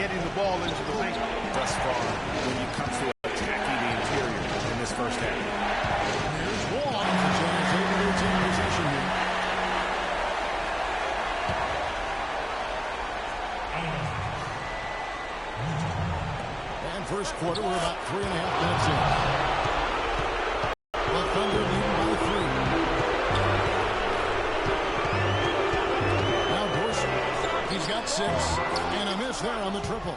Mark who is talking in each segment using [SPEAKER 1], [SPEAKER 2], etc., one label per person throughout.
[SPEAKER 1] getting the ball into the paint.
[SPEAKER 2] Thus far, when you come to attacking the interior in this first half.
[SPEAKER 3] Here's Wall. The Jazz able to take possession here. And first quarter, we're about 3.5 minutes in. The Thunder lead by 3. Now Dorsey. He's got 6. And a miss there on the triple.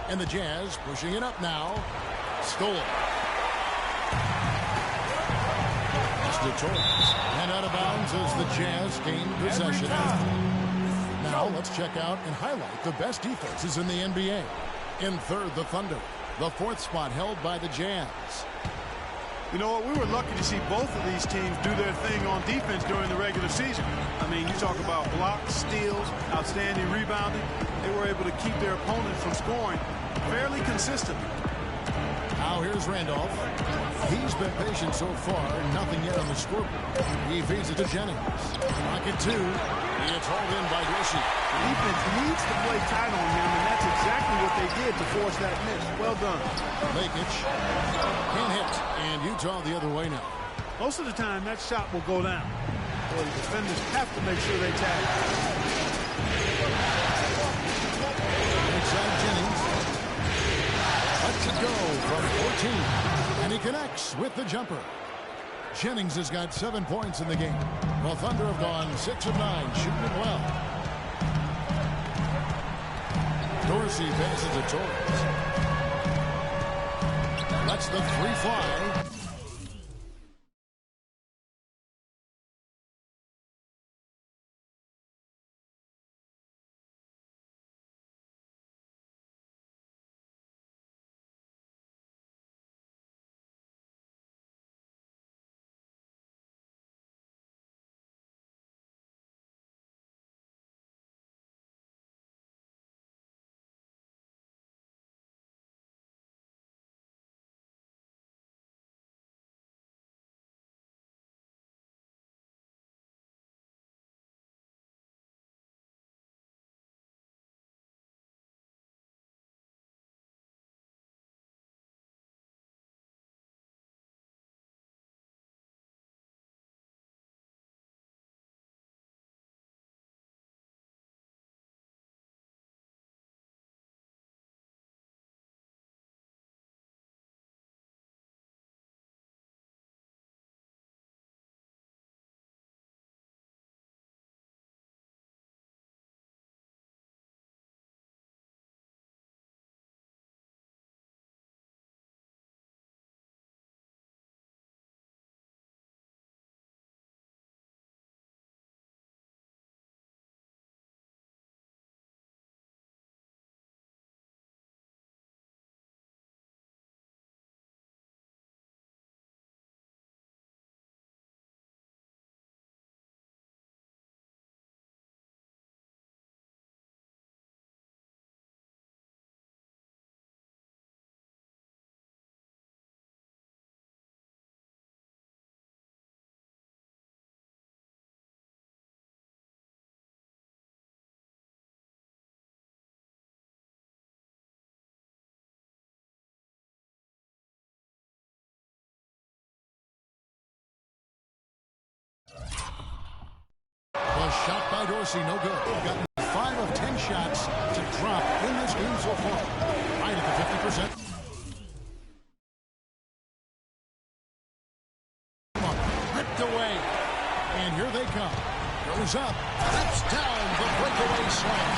[SPEAKER 3] And the Jazz pushing it up now. Stole. It's the Torres. And out of bounds as the Jazz gain possession. Now let's check out and highlight the best defenses in the NBA. In third, the Thunder. The 4th spot held by the Jazz.
[SPEAKER 1] You know what? We were lucky to see both of these teams do their thing on defense during the regular season. I mean, you talk about blocks, steals, outstanding rebounding. They were able to keep their opponents from scoring fairly consistently.
[SPEAKER 3] Now here's Randolph. He's been patient so far. Nothing yet on the scoreboard. He feeds it to Jennings. Pocket 2. It's hauled in by Dorsey.
[SPEAKER 1] The defense needs to play tight on him, and that's exactly what they did to force that miss. Well done.
[SPEAKER 3] Lakic can't hit, and Utah the other way now.
[SPEAKER 1] Most of the time, that shot will go down. Well, the defenders have to make sure they tag.
[SPEAKER 3] Inside Jennings. Lets it go from 14. And he connects with the jumper. Jennings has got 7 points in the game. The Thunder have gone 6 of 9, shooting it well. Dorsey passes to Torres. Lets the 3 fly. The shot by Dorsey, no good. They've gotten 5 of 10 shots to drop in this game so far. Right at the 50%. Ripped away. And here they come. Goes up. That's down the breakaway slam.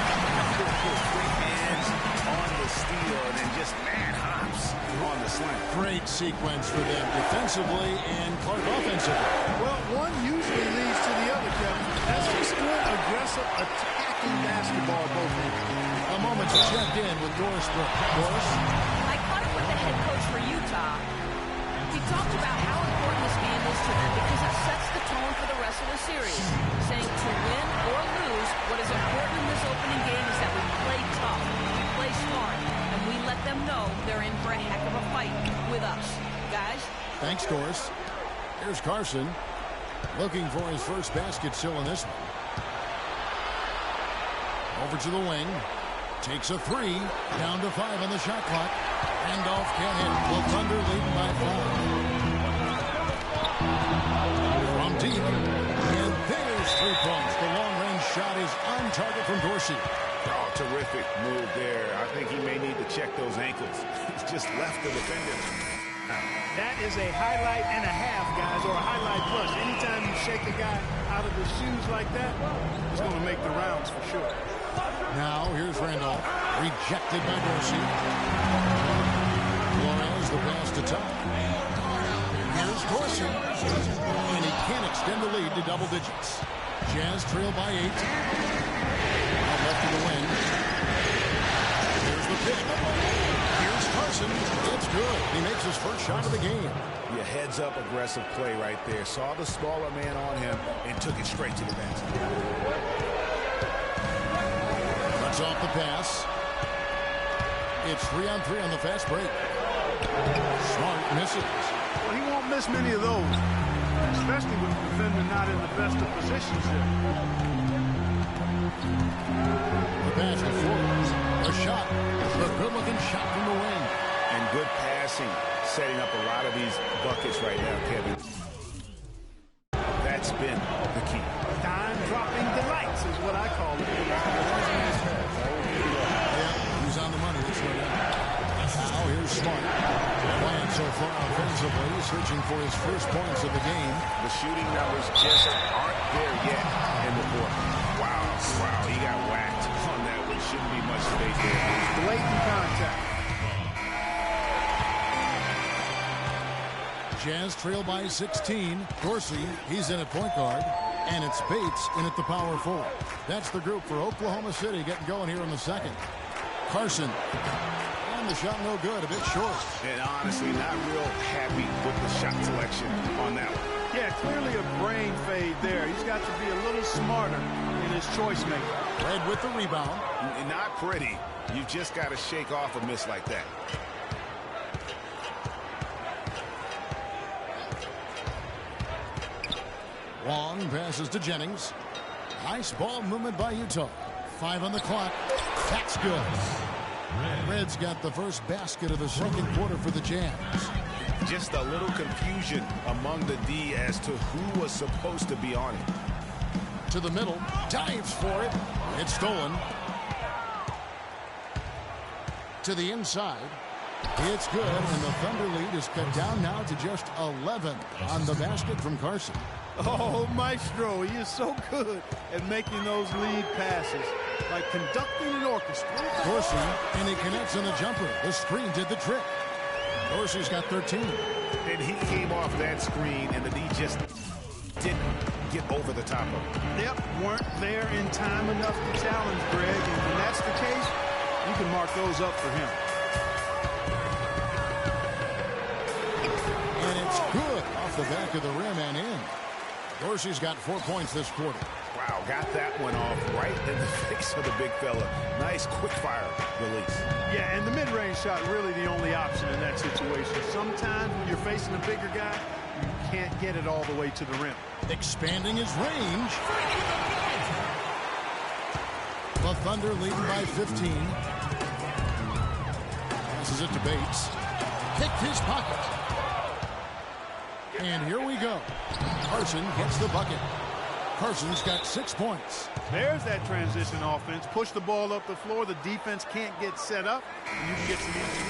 [SPEAKER 2] Great hands on the steal and then just mad hops on the slam.
[SPEAKER 3] Great sequence for them defensively and Clark offensively.
[SPEAKER 1] Well, one usually leads to the other, Kevin. That's just good, aggressive, attacking basketball, both ends.
[SPEAKER 3] A moment to check in with Doris Brooks. Doris?
[SPEAKER 4] I caught up with the head coach for Utah. He talked about how important this game is to them because it sets the tone for the rest of the series, saying to win or lose, what is important in this opening game is that we play tough, we play smart, and we let them know they're in for a heck of a fight with us. Guys?
[SPEAKER 3] Thanks, Doris. Here's Carson, looking for his first basket still in this one. Over to the wing. Takes a three. Down to 5 on the shot clock. Handoff can't hit. The Thunder leading by 5. From deep. And there's 3 points. The long-range shot is on target from Dorsey.
[SPEAKER 2] Oh, terrific move there. I think he may need to check those ankles. He's just left the defender.
[SPEAKER 1] That is a highlight and a half, guys, or a highlight plus. Anytime you shake a guy out of his shoes like that, it's going to make the rounds for sure.
[SPEAKER 3] Now, here's Randolph. Rejected by Dorsey. Flores the pass to Top. Here's Dorsey. And he can't extend the lead to double digits. Jazz trail by 8. Out left in the wing. Here's the pick. Here's Carson. It's good. He makes his first shot of the game.
[SPEAKER 2] Yeah, heads-up aggressive play right there. Saw the smaller man on him and took it straight to the basket.
[SPEAKER 3] Cuts off the pass. It's 3-on-3 on the fast break. Smart misses.
[SPEAKER 1] Well, he won't miss many of those, especially with the defender not in the best of positions there.
[SPEAKER 3] The pass to Flores. A shot. A good-looking shot from the wing.
[SPEAKER 2] And good passing, setting up a lot of these buckets right now, Kevin. That's been the key.
[SPEAKER 1] Dime-dropping delights is what I call it.
[SPEAKER 3] Yeah, he's on the money. That's no doubt. Now here's Smart. Playing so far offensively, searching for his first points of the game.
[SPEAKER 2] The shooting numbers just aren't there yet in the fourth. Wow, he got whacked on that one. Shouldn't be much space there.
[SPEAKER 1] Blatant contact.
[SPEAKER 3] Jazz trail by 16. Dorsey, he's in at point guard. And it's Bates in at the power forward. That's the group for Oklahoma City getting going here in the second. Carson. And the shot no good, a bit short.
[SPEAKER 2] And honestly, not real happy with the shot selection on that one.
[SPEAKER 1] Yeah, clearly a brain fade there. He's got to be a little smarter in his choice making.
[SPEAKER 3] Red with the rebound.
[SPEAKER 2] Not pretty. You've just got to shake off a miss like that.
[SPEAKER 3] Long passes to Jennings. Nice ball movement by Utah. 5 on the clock. That's good. Reds got the first basket of the second quarter for the Jazz.
[SPEAKER 2] Just a little confusion among the D as to who was supposed to be on it.
[SPEAKER 3] To the middle. Dives for it. It's stolen. To the inside. It's good, and the Thunder lead is cut down now to just 11 on the basket from Carson.
[SPEAKER 1] Oh, Maestro, he is so good at making those lead passes, like conducting an orchestra.
[SPEAKER 3] Dorsey, and he connects on the jumper. The screen did the trick. Dorsey's got 13.
[SPEAKER 2] And he came off that screen, and the D just didn't get over the top of it.
[SPEAKER 1] Yep, weren't there in time enough to challenge Greg, and when that's the case, you can mark those up for him.
[SPEAKER 3] And it's good off the back of the rim and in. Dorsey's got 4 points this quarter.
[SPEAKER 2] Wow, got that one off right in the face of the big fella. Nice quick fire release.
[SPEAKER 1] Yeah, and the mid-range shot really the only option in that situation. Sometimes when you're facing a bigger guy, you can't get it all the way to the rim.
[SPEAKER 3] Expanding his range. The Thunder leading by 15. Passes it to Bates. Kicked his pocket. And here we go. Carson gets the bucket. Carson's got 6 points.
[SPEAKER 1] There's that transition offense. Push the ball up the floor. The defense can't get set up. And you can get some easy.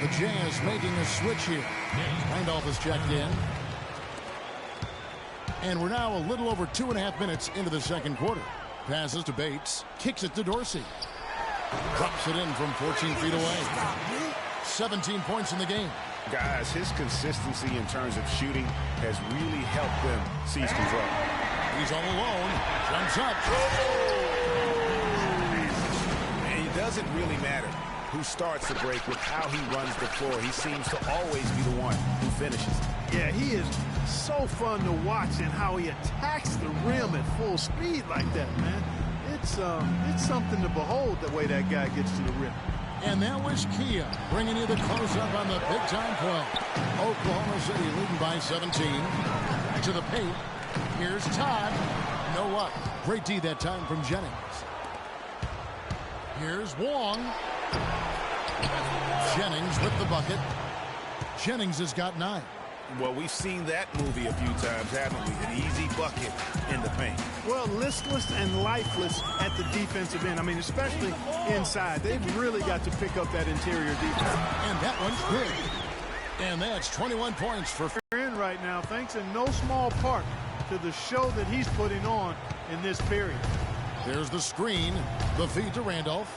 [SPEAKER 3] The Jazz making a switch here. Randolph is checked in. And we're now a little over 2.5 minutes into the second quarter. Passes to Bates. Kicks it to Dorsey. Drops it in from 14 feet away. 17 points in the game.
[SPEAKER 2] Guys, his consistency in terms of shooting has really helped them seize control.
[SPEAKER 3] He's all alone. Jumps up.
[SPEAKER 2] And it doesn't really matter who starts the break with how he runs the floor. He seems to always be the one who finishes.
[SPEAKER 1] Yeah, he is so fun to watch and how he attacks the rim at full speed like that, man. It's something to behold the way that guy gets to the rim.
[SPEAKER 3] And that was Kia bringing you the close-up on the big-time play. Oklahoma City leading by 17. To the paint. Here's Todd. You know what? Great D that time from Jennings. Here's Wong. Jennings with the bucket. Jennings has got 9.
[SPEAKER 2] Well, we've seen that movie a few times, haven't we? An easy bucket in the paint.
[SPEAKER 1] Well, listless and lifeless at the defensive end. I mean, especially inside. They've really got to pick up that interior defense.
[SPEAKER 3] And that one's good. And that's 21 points for
[SPEAKER 1] in right now, thanks in no small part to the show that he's putting on in this period.
[SPEAKER 3] There's the screen. The feed to Randolph.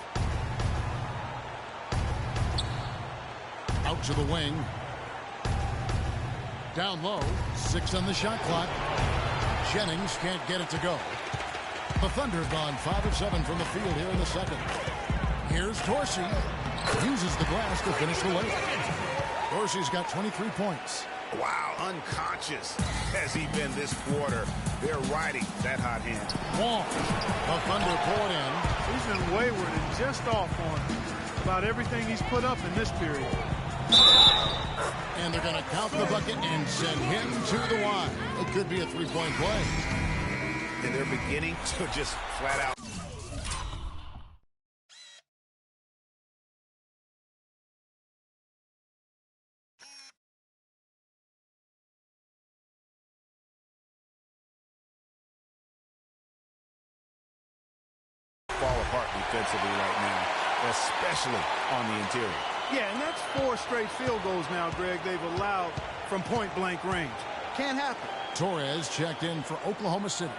[SPEAKER 3] Out to the wing. Down low, 6 on the shot clock. Jennings can't get it to go. The Thunder have gone 5 of 7 from the field here in the second. Here's Dorsey. Uses the glass to finish the lane. Dorsey's got 23 points.
[SPEAKER 2] Wow, unconscious has he been this quarter. They're riding that hot hand.
[SPEAKER 3] Wong. The Thunder poured in.
[SPEAKER 1] He's been wayward and just off on about everything he's put up in this period.
[SPEAKER 3] And they're going to count the bucket and send him to the line. It could be a three-point play.
[SPEAKER 2] And they're beginning to just flat out. Fall apart defensively right now, especially on the interior.
[SPEAKER 1] Yeah, and that's 4 straight field goals now, Greg, they've allowed from point-blank range. Can't happen.
[SPEAKER 3] Torres checked in for Oklahoma City.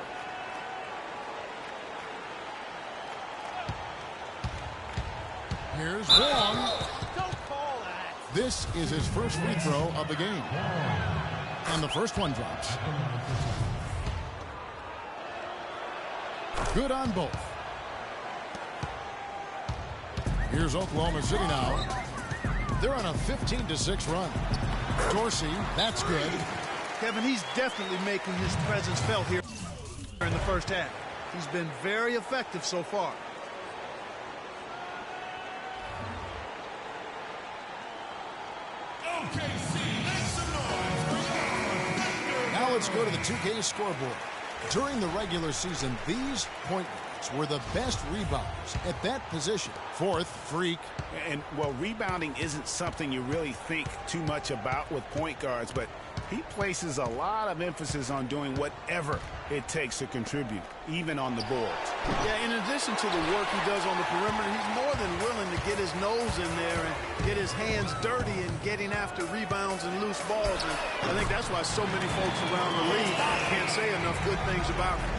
[SPEAKER 3] Here's Wong.
[SPEAKER 1] Don't call that.
[SPEAKER 3] This is his first free throw of the game. And the first one drops. Good on both. Here's Oklahoma City now. They're on a 15-6 run. Dorsey, that's good.
[SPEAKER 1] Kevin, he's definitely making his presence felt here in the first half. He's been very effective so far.
[SPEAKER 3] Now let's go to the 2K scoreboard. During the regular season, these point guards were the best rebounders at that position. Fourth, Freak.
[SPEAKER 2] And, well, rebounding isn't something you really think too much about with point guards, but he places a lot of emphasis on doing whatever it takes to contribute, even on the boards.
[SPEAKER 1] Yeah, in addition to the work he does on the perimeter, he's more than willing to get his nose in there and get his hands dirty and getting after rebounds and loose balls. And I think that's why so many folks around the league can't say enough good things about him.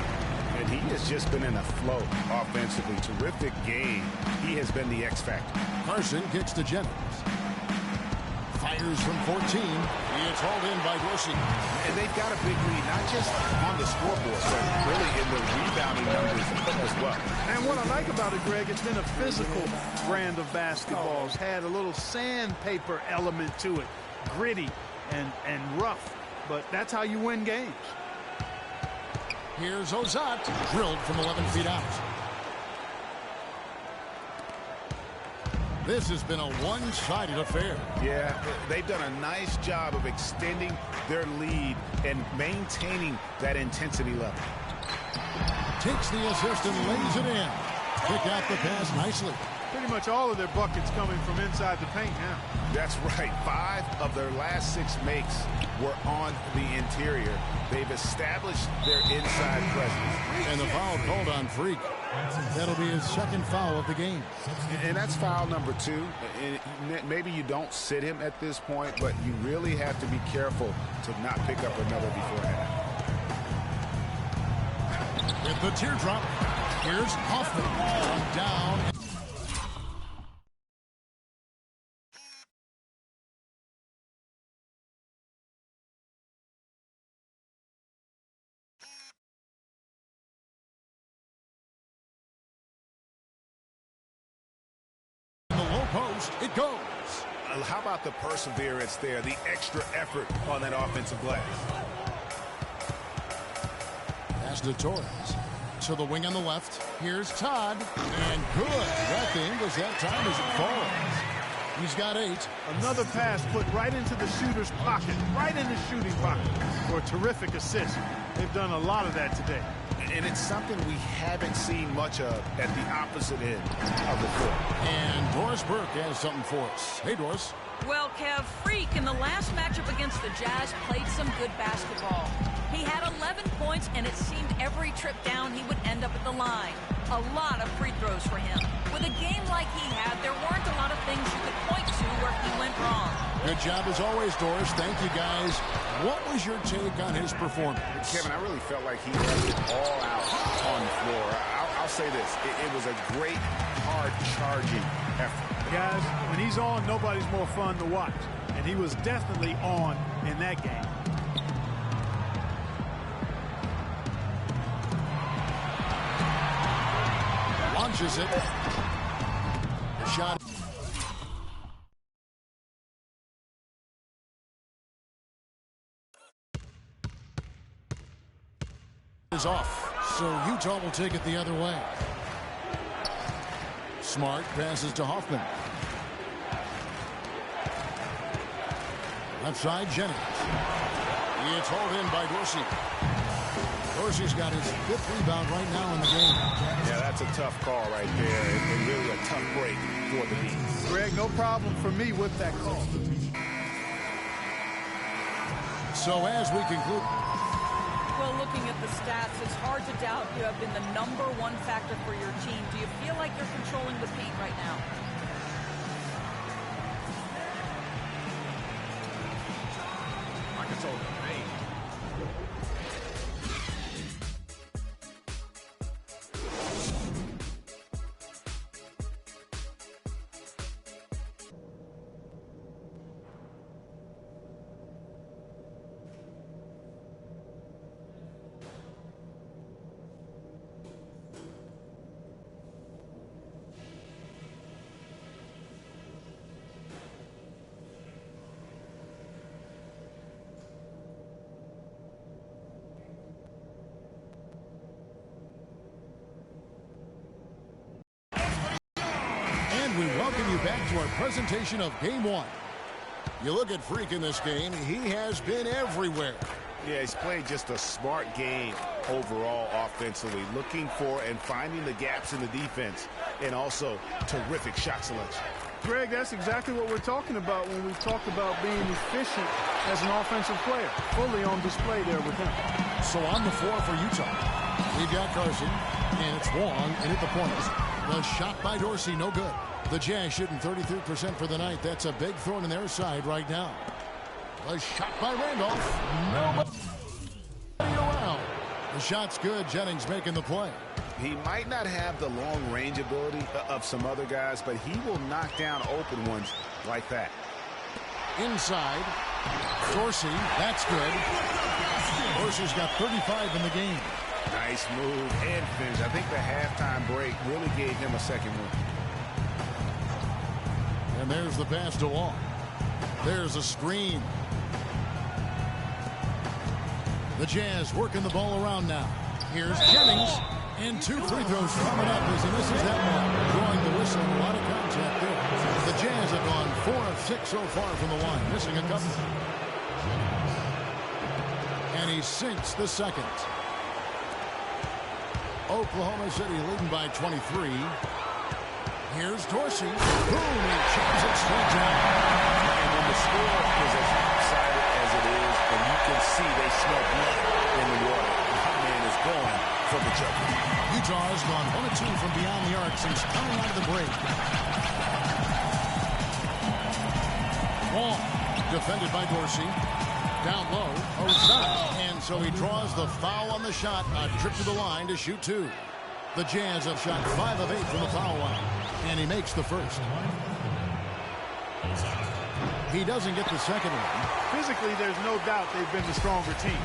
[SPEAKER 2] And he has just been in a flow offensively. Terrific game. He has been the X factor.
[SPEAKER 3] Carson kicks to Jennings. Fires from 14. It's hauled in by Dorsey.
[SPEAKER 2] And they've got a big lead, not just on the scoreboard, but really in the rebounding numbers as well.
[SPEAKER 1] And what I like about it, Greg, it's been a physical brand of basketball. It's had a little sandpaper element to it. Gritty and rough. But that's how you win games.
[SPEAKER 3] Here's Ozat, drilled from 11 feet out. This has been a one-sided affair.
[SPEAKER 2] Yeah, they've done a nice job of extending their lead and maintaining that intensity level.
[SPEAKER 3] Takes the assist and lays it in. Kick out the pass nicely.
[SPEAKER 1] Pretty much all of their buckets coming from inside the paint now.
[SPEAKER 2] That's right. 5 of their last 6 makes were on the interior. They've established their inside presence.
[SPEAKER 3] And the foul called on Freak. That'll be his second foul of the game.
[SPEAKER 2] And that's foul number 2. And maybe you don't sit him at this point, but you really have to be careful to not pick up another beforehand.
[SPEAKER 3] With the teardrop, here's Hoffman down. Post, it goes.
[SPEAKER 2] How about the perseverance there, the extra effort on that offensive glass?
[SPEAKER 3] Pass to Torres. To the wing on the left. Here's Todd. And good. Right the English that time as it falls. He's got 8.
[SPEAKER 1] Another pass put right into the shooter's pocket, right in the shooting pocket for a terrific assist. They've done a lot of that today.
[SPEAKER 2] And it's something we haven't seen much of at the opposite end of the court.
[SPEAKER 3] And Doris Burke has something for us. Hey, Doris.
[SPEAKER 4] Well, Kev, Freak in the last matchup against the Jazz played some good basketball. He had 11 points, and it seemed every trip down he would end up at the line. A lot of free throws for him. With a game like he had, there weren't a lot of things you could point to where he went wrong.
[SPEAKER 3] Good job as always, Doris. Thank you, guys. What was your take on his performance?
[SPEAKER 2] Kevin, I really felt like he left it all out on the floor. I'll say this. It was a great, hard-charging effort.
[SPEAKER 1] Guys, when he's on, nobody's more fun to watch. And he was definitely on in that game.
[SPEAKER 3] Launches it. The shot is off. So Utah will take it the other way. Smart passes to Hoffman. Left side, Jennings. It's hauled in by Dorsey. Dorsey's got his 5th rebound right now in the game.
[SPEAKER 2] Yeah, that's a tough call right there, and really a tough break for the Bees.
[SPEAKER 1] Greg, no problem for me with that call.
[SPEAKER 3] So as we conclude,
[SPEAKER 4] Well, looking at the stats, it's hard to doubt you have been the #1 factor for your team. Do you feel like you're controlling the paint right now?
[SPEAKER 2] I control the paint.
[SPEAKER 3] we welcome you back to our presentation of Game 1. You look at Freak in this game, he has been everywhere.
[SPEAKER 2] Yeah, he's played just a smart game overall offensively, looking for and finding the gaps in the defense, and also terrific shot selection.
[SPEAKER 1] Greg, that's exactly what we're talking about when we talk about being efficient as an offensive player. Fully on display there with him.
[SPEAKER 3] So on the floor for Utah, we've got Carson, and it's Wong in at the points. The shot by Dorsey, no good. The Jazz shooting 33% for the night. That's a big thorn in their side right now. The shot by Randolph. Nobody around. The shot's good. Jennings making the play.
[SPEAKER 2] He might not have the long range ability of some other guys, but he will knock down open ones like that.
[SPEAKER 3] Inside. Dorsey. That's good. Dorsey's got 35 in the game.
[SPEAKER 2] Nice move and finish. I think the halftime break really gave him a second one.
[SPEAKER 3] And there's the pass to Wong. There's a screen. The Jazz working the ball around now. Here's Jennings. And 2 free throws coming up as he misses that one. Drawing the whistle and a lot of contact there. The Jazz have gone 4 of 6 so far from the line. Missing a couple. And he sinks the second. Oklahoma City leading by 23. Here's Dorsey. Boom, he chips it straight down.
[SPEAKER 2] And when the score is as lopsided as it is, and you can see they smell blood in the water, that man is going for the jumper.
[SPEAKER 3] Utah has gone 1 of 2 from beyond the arc since coming out of the break. Wong, defended by Dorsey. Down low, Ozai. And so he draws the foul on the shot. A trip to the line to shoot 2. The Jazz have shot 5 of 8 from the foul line. And he makes the first. He doesn't get the second one.
[SPEAKER 1] Physically, there's no doubt they've been the stronger team.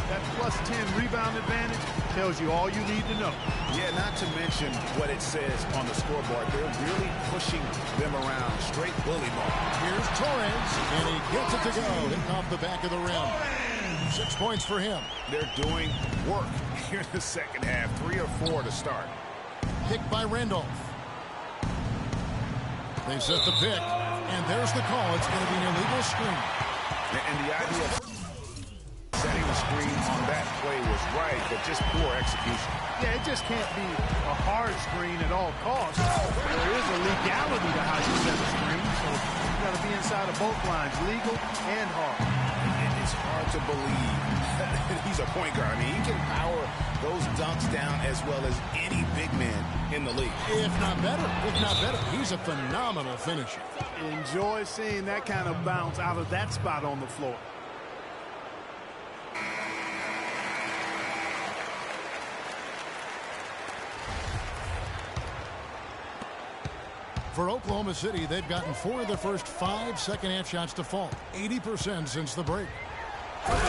[SPEAKER 1] That plus 10 rebound advantage tells you all you need to know.
[SPEAKER 2] Yeah, not to mention what it says on the scoreboard. They're really pushing them around. Straight bully ball.
[SPEAKER 3] Here's Torres, and he gets it to go. Hitting off the back of the rim. 6 points for him.
[SPEAKER 2] They're doing work here in the second half. 3 or 4 to start.
[SPEAKER 3] Picked by Randolph. They set the pick, and there's the call. It's going to be an illegal screen.
[SPEAKER 2] And the idea of setting the screen on that play was right, but just poor execution.
[SPEAKER 1] Yeah, it just can't be a hard screen at all costs. There is a legality to how you set a screen, so you got to be inside of both lines, legal and hard.
[SPEAKER 2] And it's hard to believe that he's a point guard. I mean, he can power those dunks down as well as any big man in the league.
[SPEAKER 3] If not better, he's a phenomenal finisher.
[SPEAKER 1] Enjoy seeing that kind of bounce out of that spot on the floor.
[SPEAKER 3] For Oklahoma City, they've gotten 4 of their first 5 second-half shots to fall. 80% since the break.
[SPEAKER 1] Showcasing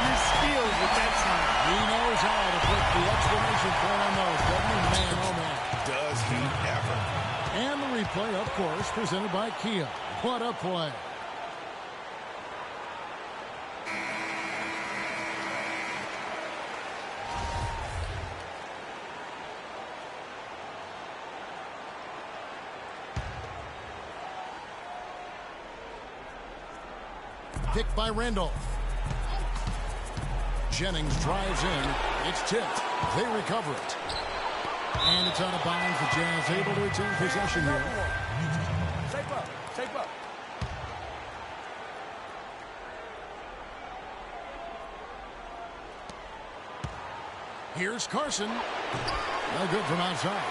[SPEAKER 1] his skills with that slam.
[SPEAKER 3] He knows how to put the exclamation point on those, doesn't he? Man, oh man.
[SPEAKER 2] Does he ever?
[SPEAKER 3] And the replay, of course, presented by Kia. What a play. Picked by Randolph. Jennings drives in. It's tipped. They recover it. And it's out of bounds. The Jazz able to retain possession here.
[SPEAKER 5] Shape up.
[SPEAKER 3] Here's Carson. No good from outside.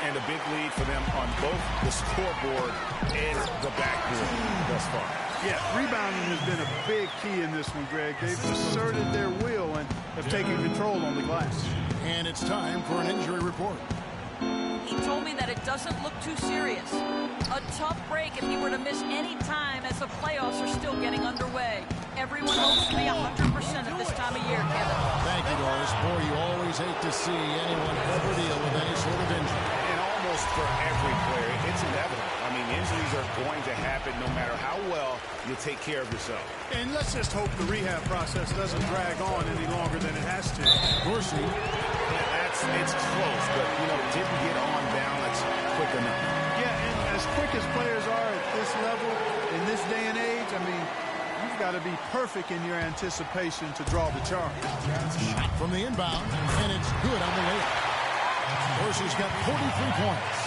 [SPEAKER 2] And a big lead for them on both the scoreboard and the backboard thus far.
[SPEAKER 1] Yeah, rebounding has been a big key in this one, Greg. They've asserted their will and have taken control on the glass.
[SPEAKER 3] And it's time for an injury report.
[SPEAKER 4] He told me that it doesn't look too serious. A tough break if he were to miss any time as the playoffs are still getting underway. Everyone hopes to be 100% at this time of year, Kevin.
[SPEAKER 3] Thank you, Doris. Boy, you always hate to see anyone ever deal with any sort of injury.
[SPEAKER 2] And almost for every player, it's inevitable. I mean, injuries are going to happen no matter how well you take care of yourself.
[SPEAKER 1] And let's just hope the rehab process doesn't drag on any longer than it has to.
[SPEAKER 3] Dorsey.
[SPEAKER 2] It's close, but, didn't get on balance quick enough.
[SPEAKER 1] Yeah, and as quick as players are at this level, in this day and age, I mean, you've got to be perfect in your anticipation to draw the charge.
[SPEAKER 3] Shot from the inbound, and it's good on the layup. Dorsey's got 43 points.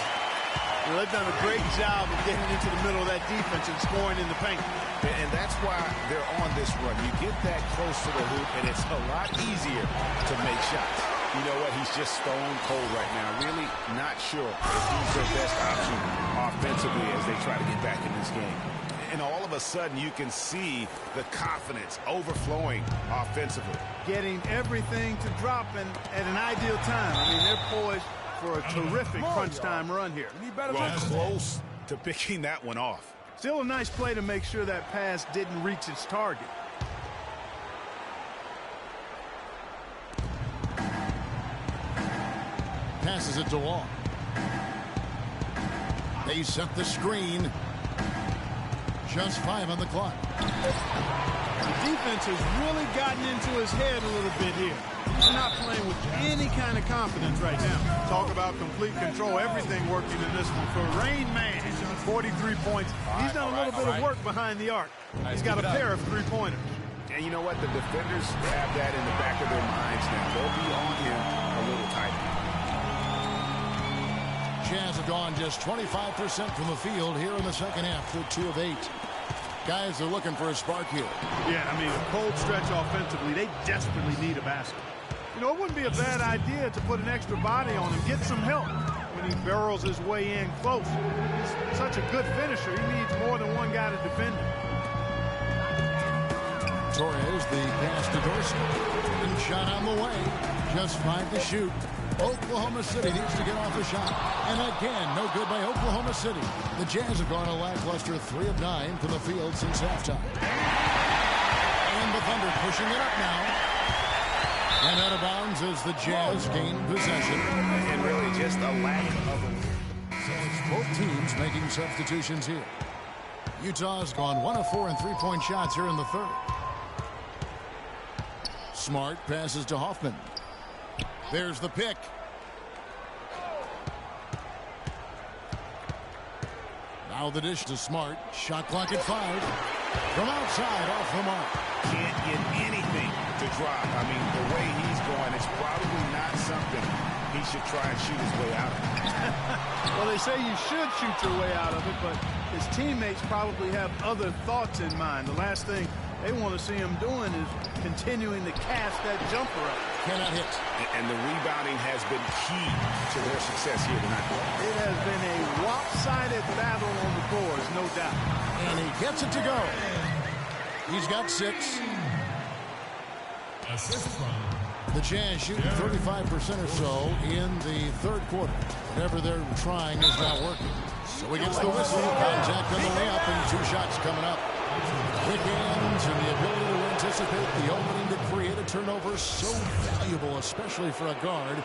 [SPEAKER 1] Well, they've done a great job of getting into the middle of that defense and scoring in the paint.
[SPEAKER 2] And that's why they're on this run. You get that close to the hoop, and it's a lot easier to make shots. You know what? He's just stone cold right now. Really not sure if he's their best option offensively as they try to get back in this game. And all of a sudden, you can see the confidence overflowing offensively.
[SPEAKER 1] Getting everything to drop at an ideal time. I mean, they're poised for a terrific crunch time run here.
[SPEAKER 2] Well, close to picking that one off.
[SPEAKER 1] Still a nice play to make sure that pass didn't reach its target.
[SPEAKER 3] Passes it to Wall. They set the screen. Just 5 on the clock.
[SPEAKER 1] The defense has really gotten into his head a little bit here. He's not playing with any kind of confidence right now. Talk about complete control. Everything working in this one for Rain Man. 43 points. He's done a little bit of work behind the arc. He's got a pair of three-pointers.
[SPEAKER 2] And you know what? The defenders have that in the back of their minds now. They'll be on him a little tighter.
[SPEAKER 3] Jazz have gone just 25% from the field here in the second half. They're 2 of 8. Guys are looking for a spark here.
[SPEAKER 1] Yeah, I mean, a cold stretch offensively. They desperately need a basket. It wouldn't be a bad idea to put an extra body on him, get some help when he barrels his way in close. He's such a good finisher. He needs more than one guy to defend him.
[SPEAKER 3] Torres, the pass to Dorsey. And shot on the way. Just 5 to shoot. Oklahoma City needs to get off the shot. And again, no good by Oklahoma City. The Jazz have gone a lackluster 3 of 9 from the field since halftime. And the Thunder pushing it up now. And out of bounds as the Jazz gain possession.
[SPEAKER 2] And really just a lack of...
[SPEAKER 3] So it's both teams making substitutions here. Utah's gone 1 of 4 in three-point shots here in the third. Smart passes to Hoffman. There's the pick. Now the dish to Smart. Shot clock at 5. From outside, off the mark.
[SPEAKER 2] Can't get anything to drop. I mean, the way he's going, it's probably not something he should try and shoot his way out of.
[SPEAKER 1] Well, they say you should shoot your way out of it, but his teammates probably have other thoughts in mind. The last thing they want to see him doing is continuing to cast that jumper up.
[SPEAKER 3] Cannot hit.
[SPEAKER 2] And the rebounding has been key to their success here tonight.
[SPEAKER 1] It has been a lopsided battle on the boards, no doubt.
[SPEAKER 3] And he gets it to go. He's got 6.
[SPEAKER 5] Assist from
[SPEAKER 3] The Jazz shooting 35% or so in the third quarter. Whatever they're trying is not working. So he gets the whistle, contact on the layup, and 2 shots coming up. Quick hands and the ability to anticipate the opening to create a turnover, so valuable, especially for a guard,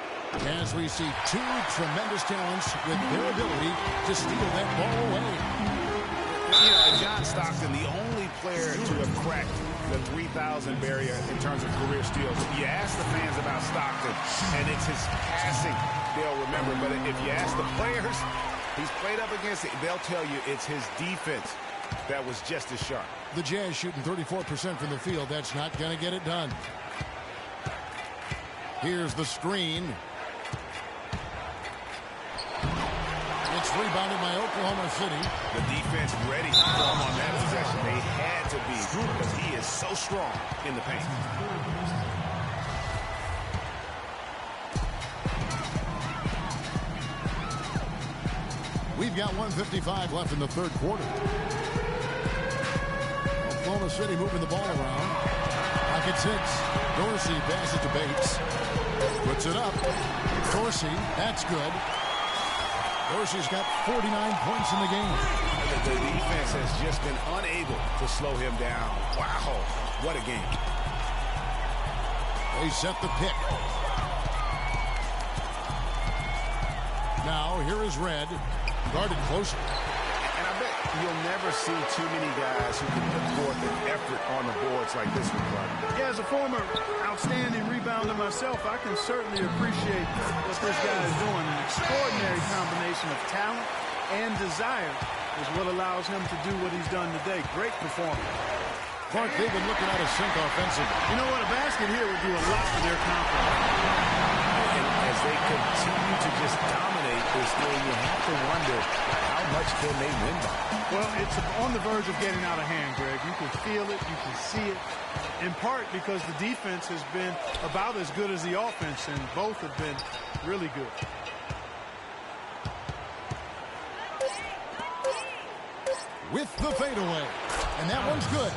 [SPEAKER 3] as we see 2 tremendous talents with their ability to steal that ball away.
[SPEAKER 2] You know, John Stockton, the only player to have cracked the 3,000 barrier in terms of career steals. You ask the fans about Stockton, and it's his passing they'll remember. But if you ask the players he's played up against, they'll tell you it's his defense that was just as sharp.
[SPEAKER 3] The Jazz shooting 34% from the field. That's not going to get it done. Here's the screen. It's rebounded by Oklahoma City.
[SPEAKER 2] The defense ready for him on that possession. They had to be because he is so strong in the paint.
[SPEAKER 3] We've got 1:55 left in the third quarter. Oklahoma City moving the ball around. Pocket 6. Dorsey passes to Bates. Puts it up. Dorsey, that's good. Dorsey's got 49 points in the game.
[SPEAKER 2] The defense has just been unable to slow him down. Wow, what a game.
[SPEAKER 3] They set the pick. Now, here is Red. Guarded closer.
[SPEAKER 2] And I bet you'll never see too many guys who can put forth an effort on the boards like this one, Clark.
[SPEAKER 1] Yeah, as a former outstanding rebounder myself, I can certainly appreciate what this guy is doing. An extraordinary combination of talent and desire is what allows him to do what he's done today. Great performance.
[SPEAKER 3] Clark, they've been looking at a sink offensively.
[SPEAKER 1] You know what? A basket here would do a lot for their confidence.
[SPEAKER 2] And as they continue to just dominate this game, you have to wonder how much can they win by.
[SPEAKER 1] Well, it's on the verge of getting out of hand, Greg. You can feel it. You can see it. In part because the defense has been about as good as the offense, and both have been really good.
[SPEAKER 3] With the fadeaway. And that one's good.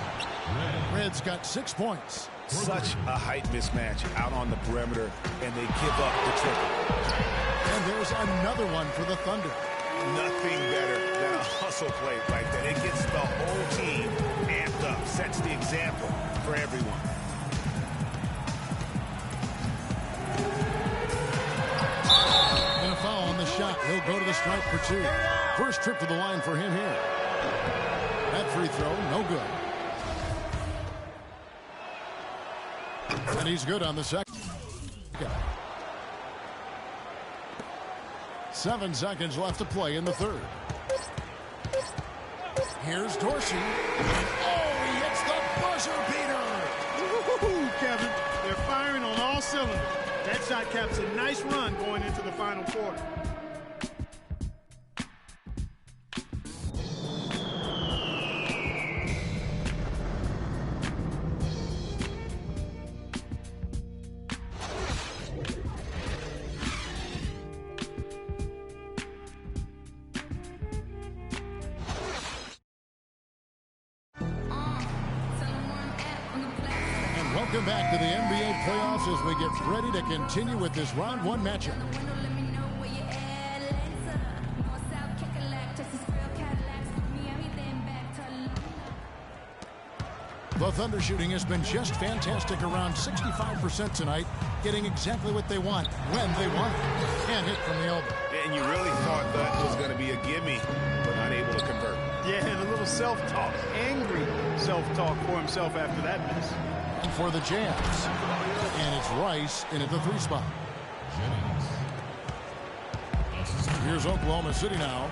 [SPEAKER 3] Red's got 6 points.
[SPEAKER 2] Such a height mismatch out on the perimeter, and they give up the triple.
[SPEAKER 3] And there's another one for the Thunder.
[SPEAKER 2] Nothing better than a hustle play like that. It gets the whole team amped up, sets the example for everyone.
[SPEAKER 3] And a foul on the shot. He'll go to the stripe for 2. First trip to the line for him here. That free throw, no good. And he's good on the second. 7 seconds left to play in the third. Here's Dorsey. Oh, he hits the buzzer beater.
[SPEAKER 1] Woo-hoo-hoo, Kevin. They're firing on all cylinders. That shot caps a nice run going into the final quarter.
[SPEAKER 3] Welcome back to the NBA playoffs as we get ready to continue with this round 1 matchup. The Thunder shooting has been just fantastic, around 65% tonight, getting exactly what they want, when they want it. Can't hit from the elbow.
[SPEAKER 2] And you really thought that was going to be a gimme, but unable to convert.
[SPEAKER 1] Yeah, and a little self-talk, angry self-talk for himself after that miss.
[SPEAKER 3] And for the Jazz. And it's Rice in at the 3 spot. Here's Oklahoma City now.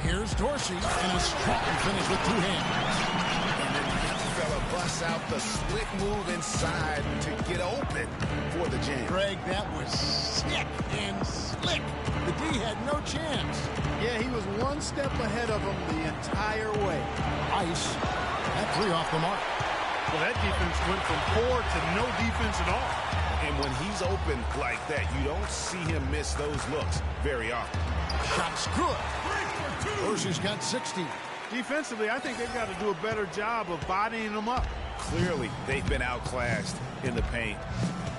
[SPEAKER 3] Here's Dorsey, and a strong finish with two hands.
[SPEAKER 2] And then the fella busts out the slick move inside to get open for the jam.
[SPEAKER 3] Greg, that was sick and slick. The D had no chance.
[SPEAKER 1] Yeah, he was one step ahead of him the entire way.
[SPEAKER 3] Ice. That three off the mark.
[SPEAKER 1] Well, that defense went from poor to no defense at all.
[SPEAKER 2] And when he's open like that, you don't see him miss those looks very often.
[SPEAKER 3] Shot's good. Dorsey's got 60.
[SPEAKER 1] Defensively, I think they've got to do a better job of bodying them up.
[SPEAKER 2] Clearly, they've been outclassed in the paint,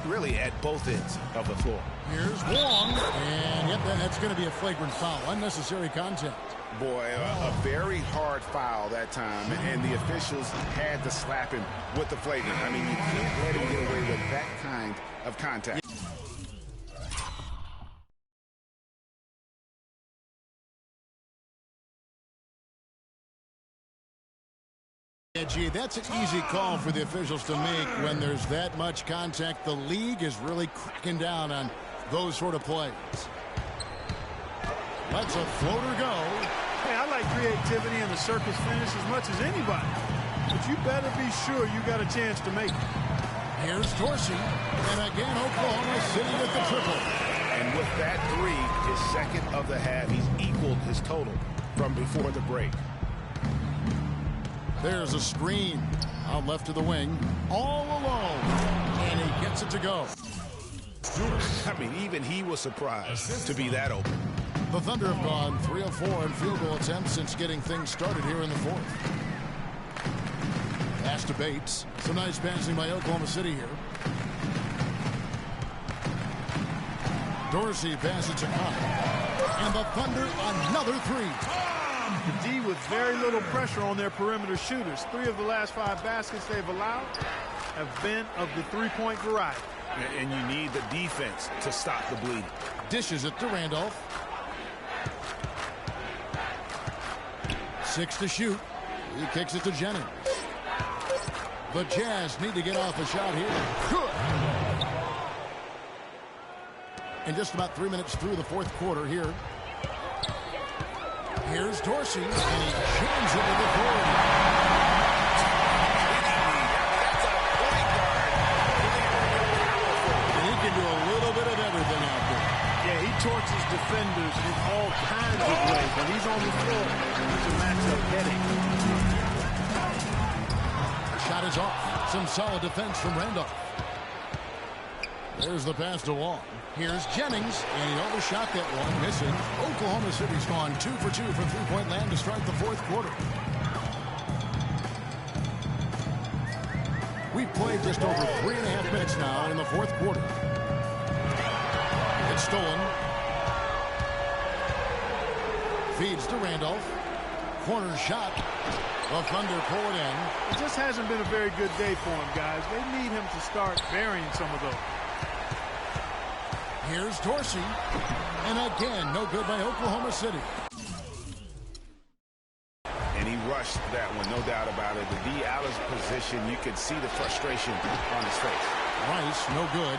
[SPEAKER 2] really at both ends of the floor.
[SPEAKER 3] Here's Wong, and yep, that's going to be a flagrant foul. Unnecessary contact.
[SPEAKER 2] Boy, a very hard foul that time, and the officials had to slap him with the flagrant. I mean, you can't let him get away with that kind of contact.
[SPEAKER 3] Yeah, gee, that's an easy call for the officials to make when there's that much contact. The league is really cracking down on those sort of plays. Let's a floater go.
[SPEAKER 1] Hey, I like creativity and the circus finish as much as anybody. But you better be sure you got a chance to make it.
[SPEAKER 3] Here's Dorsey. And again, Oklahoma City with the triple.
[SPEAKER 2] And with that three, his second of the half, he's equaled his total from before the break.
[SPEAKER 3] There's a screen. Out left to the wing. All alone. And he gets it to go.
[SPEAKER 2] I mean, even he was surprised to be that open.
[SPEAKER 3] The Thunder have gone 3 of 4 in field goal attempts since getting things started here in the fourth. Pass to Bates. Some nice passing by Oklahoma City here. Dorsey passes to Connor. And the Thunder another three.
[SPEAKER 1] The D with very little pressure on their perimeter shooters. 3 of the last 5 baskets they've allowed have been of the three-point variety.
[SPEAKER 2] And you need the defense to stop the bleeding.
[SPEAKER 3] Dishes it to Randolph. 6 to shoot. He kicks it to Jennings. The Jazz need to get off a shot here. Good. And just about 3 minutes through the fourth quarter here. Here's Dorsey, and he jams it to the floor. And he can do a little bit of everything out there.
[SPEAKER 1] Yeah, he torches defenders in all kinds of ways. When he's on the floor, he's a matchup headache.
[SPEAKER 3] Shot is off. Some solid defense from Randolph. There's the pass to Wong. Here's Jennings, and he overshot that one, missing. Oklahoma City's gone 2 for 2 from three-point land to start the fourth quarter. We've played just over 3.5 minutes now in the fourth quarter. It's stolen. Feeds to Randolph. Corner shot. The Thunder pull it in.
[SPEAKER 1] It just hasn't been a very good day for him, guys. They need him to start burying some of those.
[SPEAKER 3] Here's Dorsey. And again, no good by Oklahoma City.
[SPEAKER 2] And he rushed that one, no doubt about it. The D out of position, you could see the frustration on his face.
[SPEAKER 3] Rice, no good.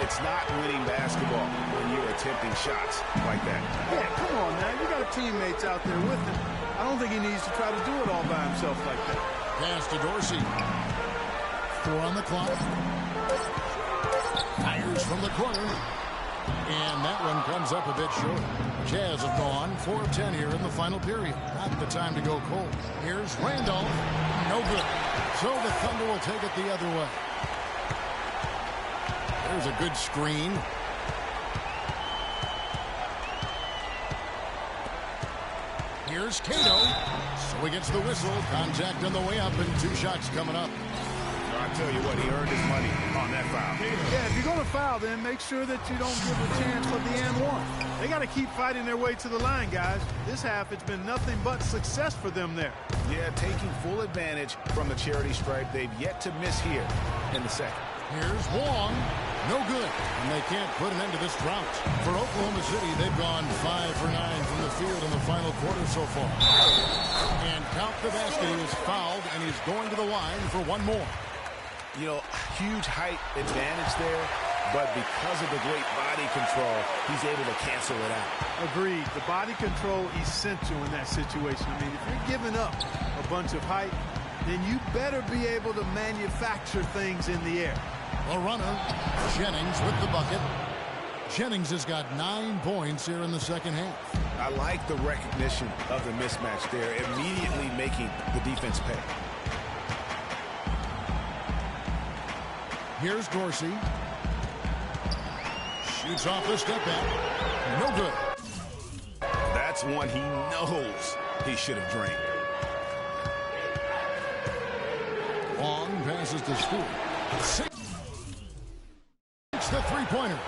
[SPEAKER 2] It's not winning basketball when you're attempting shots like that.
[SPEAKER 1] Yeah, come on now. You got teammates out there with him. I don't think he needs to try to do it all by himself like that.
[SPEAKER 3] Pass to Dorsey. 4 on the clock. Fires from the corner. And that one comes up a bit short. Jazz have gone 4 of 10 here in the final period. Not the time to go cold. Here's Randolph. No good. So the Thunder will take it the other way. There's a good screen. Here's Cato. So he gets the whistle. Contact on the way up and 2 shots coming up.
[SPEAKER 2] I'll tell you what, he earned his money on that foul.
[SPEAKER 1] Yeah, if you're going to foul, then make sure that you don't give a chance for the and one. They got to keep fighting their way to the line, guys. This half, it's been nothing but success for them there.
[SPEAKER 2] Yeah, taking full advantage from the charity stripe. They've yet to miss here in the second.
[SPEAKER 3] Here's Wong. No good. And they can't put an end to this drought. For Oklahoma City, they've gone 5 for 9 from the field in the final quarter so far. And count the basket. He is fouled, and he's going to the line for one more.
[SPEAKER 2] You know, huge height advantage there. but because of the great body control, he's able to cancel it out.
[SPEAKER 1] Agreed. The body control essential in that situation. I mean, if you're giving up a bunch of height, then you better be able to manufacture things in the air.
[SPEAKER 3] The runner, Jennings with the bucket. Jennings has got 9 points here in the second half.
[SPEAKER 2] I like the recognition of the mismatch there, immediately making the defense pay.
[SPEAKER 3] Here's Dorsey. Shoots off the step back. No good.
[SPEAKER 2] That's one he knows he should have drained.
[SPEAKER 3] Long passes to Stewart. It's the three-pointer.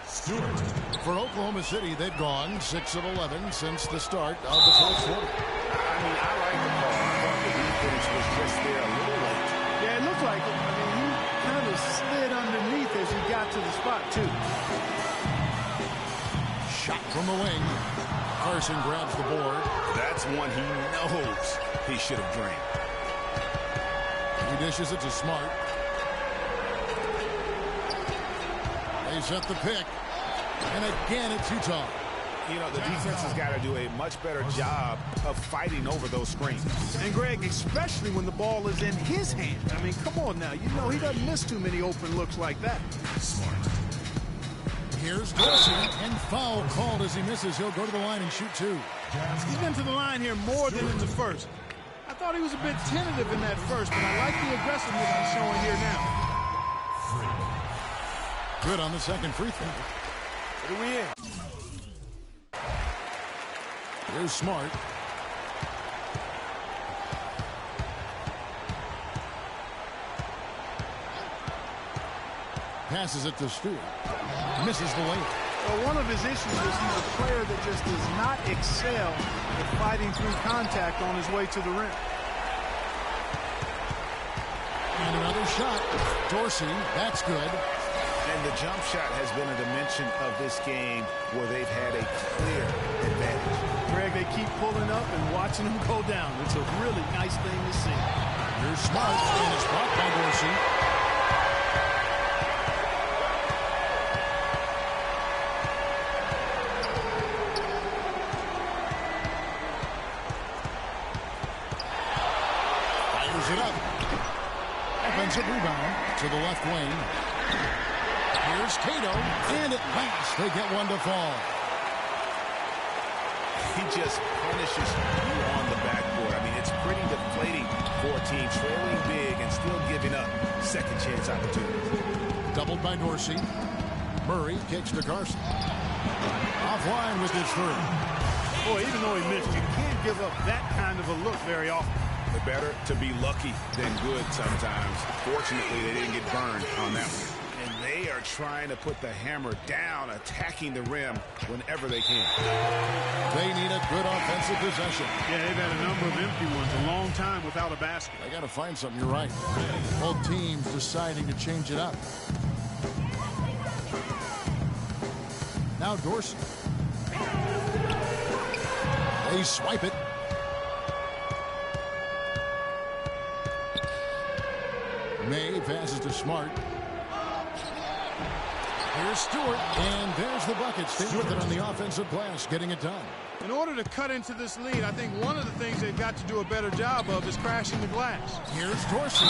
[SPEAKER 3] Stewart. For Oklahoma City, they've gone 6 of 11 since the start of the fourth quarter.
[SPEAKER 2] I mean, I like the call. I thought the defense was just there a little late.
[SPEAKER 1] Yeah, it looked like it. I mean, he kind of slid underneath as he got to the spot, too.
[SPEAKER 3] Shot from the wing. Carson grabs the board.
[SPEAKER 2] That's one he knows he should have drained.
[SPEAKER 3] He dishes it to Smart. They set the pick. And again, it's Utah.
[SPEAKER 2] You know, the defense has got to do a much better job of fighting over those screens.
[SPEAKER 1] And, Greg, especially when the ball is in his hands. I mean, come on now. You know he doesn't miss too many open looks like that.
[SPEAKER 3] Smart. Here's Dorsey, and foul called as he misses. He'll go to the line and shoot 2.
[SPEAKER 1] He's been to the line here more than in the first. I thought he was a bit tentative in that first, but I like the aggressiveness he's showing here now.
[SPEAKER 3] Good on the second free throw.
[SPEAKER 1] What are we in?
[SPEAKER 3] Here's Smart. Passes it to Stewart. Misses the layup.
[SPEAKER 1] Well, one of his issues is he's a player that just does not excel at fighting through contact on his way to the rim.
[SPEAKER 3] And another shot. Dorsey, that's good.
[SPEAKER 2] And the jump shot has been a dimension of this game where they've had a clear advantage.
[SPEAKER 1] Greg, they keep pulling up and watching them go down. It's a really nice thing to see.
[SPEAKER 3] Here's Smart, and it's blocked by Dorsey. Fires it up. Offensive rebound to the left wing. Here's Cato, and at last they get one to fall.
[SPEAKER 2] He just punishes you on the backboard. I mean, it's pretty deflating for a team trailing big and still giving up second chance opportunities.
[SPEAKER 3] Doubled by Dorsey. Murray kicks to Carson. Offline with his third.
[SPEAKER 1] Boy, even though he missed, you can't give up that kind of a look very often.
[SPEAKER 2] The better to be lucky than good sometimes. Fortunately, they didn't get burned on that one. And they are trying to put the hammer down, attacking the rim whenever they can.
[SPEAKER 3] They need a good offensive possession.
[SPEAKER 1] Yeah, they've had a number of empty ones, a long time without a basket.
[SPEAKER 3] They got to find something. You're right. Both teams deciding to change it up. Now Dorsey. They swipe it. May passes to Smart. Here's Stewart, and there's the bucket. Stay with it on the offensive glass, getting it done.
[SPEAKER 1] In order to cut into this lead, I think one of the things they've got to do a better job of is crashing the glass.
[SPEAKER 3] Here's Dorsey.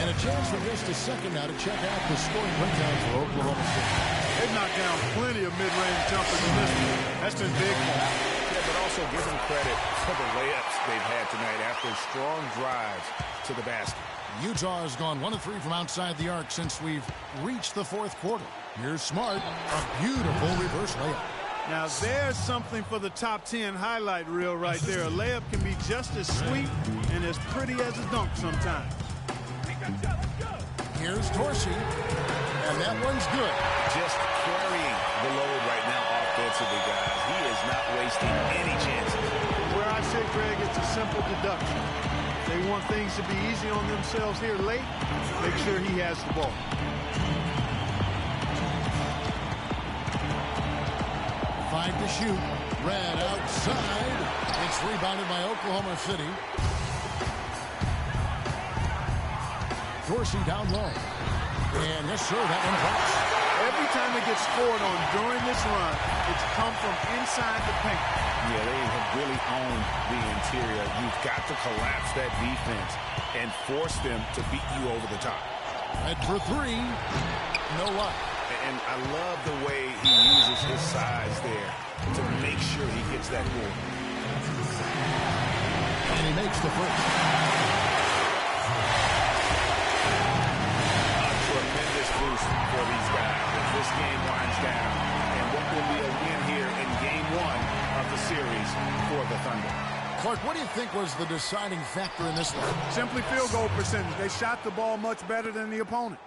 [SPEAKER 3] And a chance for just a second now to check out the scoring breakdown for Oklahoma City.
[SPEAKER 1] They've knocked down plenty of mid-range jumpers in this one. That's been big for them.
[SPEAKER 2] Yeah, but also give them credit for the layups they've had tonight after strong drives to the basket.
[SPEAKER 3] Utah has gone 1 of 3 from outside the arc since we've reached the fourth quarter. Here's Smart, a beautiful reverse layup.
[SPEAKER 1] Now there's something for the top 10 highlight reel right there. A layup can be just as sweet and as pretty as a dunk sometimes.
[SPEAKER 3] Here's Dorsey, and that one's good.
[SPEAKER 2] Just carrying the load right now offensively, guys. He is not wasting any chances.
[SPEAKER 1] Where I say, Greg, it's a simple deduction. They want things to be easy on themselves here late. Make sure he has the ball.
[SPEAKER 3] Five to shoot. Red outside. It's rebounded by Oklahoma City. Dorsey down low. And yes, sir, that one drops.
[SPEAKER 1] Every time they get scored on during this run, it's come from inside the paint.
[SPEAKER 2] Yeah, they have really owned the interior. You've got to collapse that defense and force them to beat you over the top.
[SPEAKER 3] And for three, no luck.
[SPEAKER 2] And I love the way he uses his size there to make sure he gets that goal.
[SPEAKER 3] And he makes the first.
[SPEAKER 2] A tremendous boost for these guys as this game winds down. And what will be a win here in game one of the series for the Thunder.
[SPEAKER 3] Clark, what do you think was the deciding factor in this one?
[SPEAKER 1] Simply field goal percentage. They shot the ball much better than the opponent.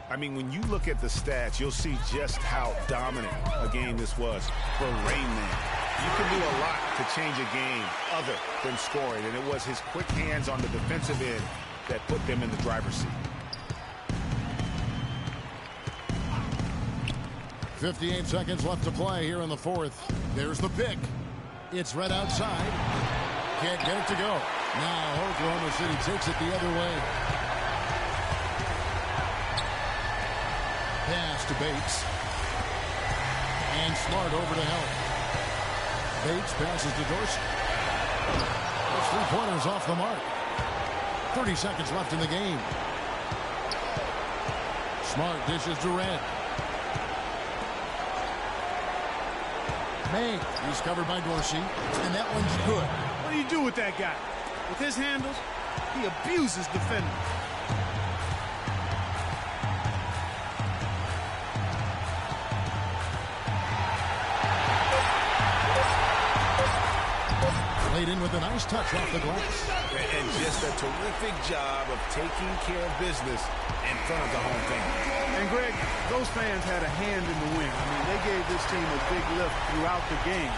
[SPEAKER 2] I mean, when you look at the stats, you'll see just how dominant a game this was for Rain Man. You can do a lot to change a game other than scoring, and it was his quick hands on the defensive end that put them in the driver's seat.
[SPEAKER 3] 58 seconds left to play here in the fourth. There's the pick. It's right outside. Can't get it to go. Now Oklahoma City takes it the other way. Pass to Bates. And Smart over to help. Bates passes to Dorsey. Those three-pointers off the mark. 30 seconds left in the game. Smart dishes to Red. May. He's covered by Dorsey. And that one's good.
[SPEAKER 1] What do you do with that guy? With his handles, he abuses defenders.
[SPEAKER 3] Laid in with a nice touch off the glass.
[SPEAKER 2] And just a terrific job of taking care of business in front of the home fans.
[SPEAKER 1] And, Greg, those fans had a hand in the win. I mean, they gave this team a big lift throughout the game.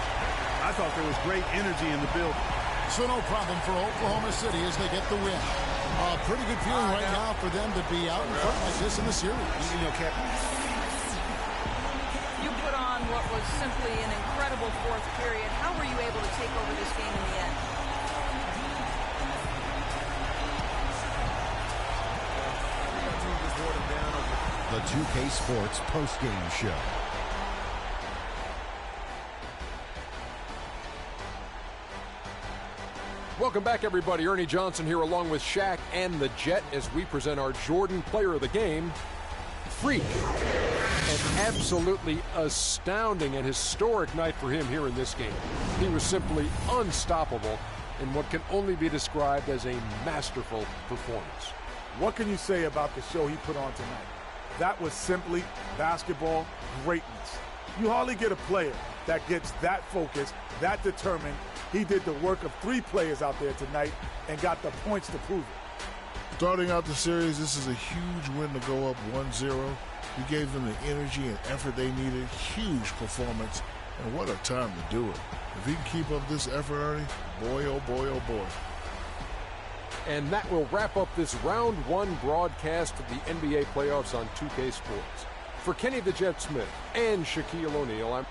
[SPEAKER 1] I thought there was great energy in the building.
[SPEAKER 3] So no problem for Oklahoma City as they get the win. A pretty good feeling right now for them to be out in front like this in the series.
[SPEAKER 2] You know, Captain,
[SPEAKER 4] You put on what was simply an incredible fourth period. How were you able to take over this game in the end?
[SPEAKER 5] The 2K Sports postgame show.
[SPEAKER 6] Welcome back, everybody. Ernie Johnson here along with Shaq and the Jet as we present our Jordan Player of the Game, Freak. An absolutely astounding and historic night for him here in this game. He was simply unstoppable in what can only be described as a masterful performance.
[SPEAKER 7] What can you say about the show he put on tonight? That was simply basketball greatness. You hardly get a player that gets that focused, that determined. He did the work of three players out there tonight and got the points to prove it.
[SPEAKER 8] Starting out the series, this is a huge win to go up 1-0. He gave them the energy and effort they needed. Huge performance, and what a time to do it. If he can keep up this effort, Ernie, boy, oh boy, oh boy.
[SPEAKER 6] And that will wrap up this round one broadcast of the NBA playoffs on 2K Sports. For Kenny the Jet Smith and Shaquille O'Neal, I'm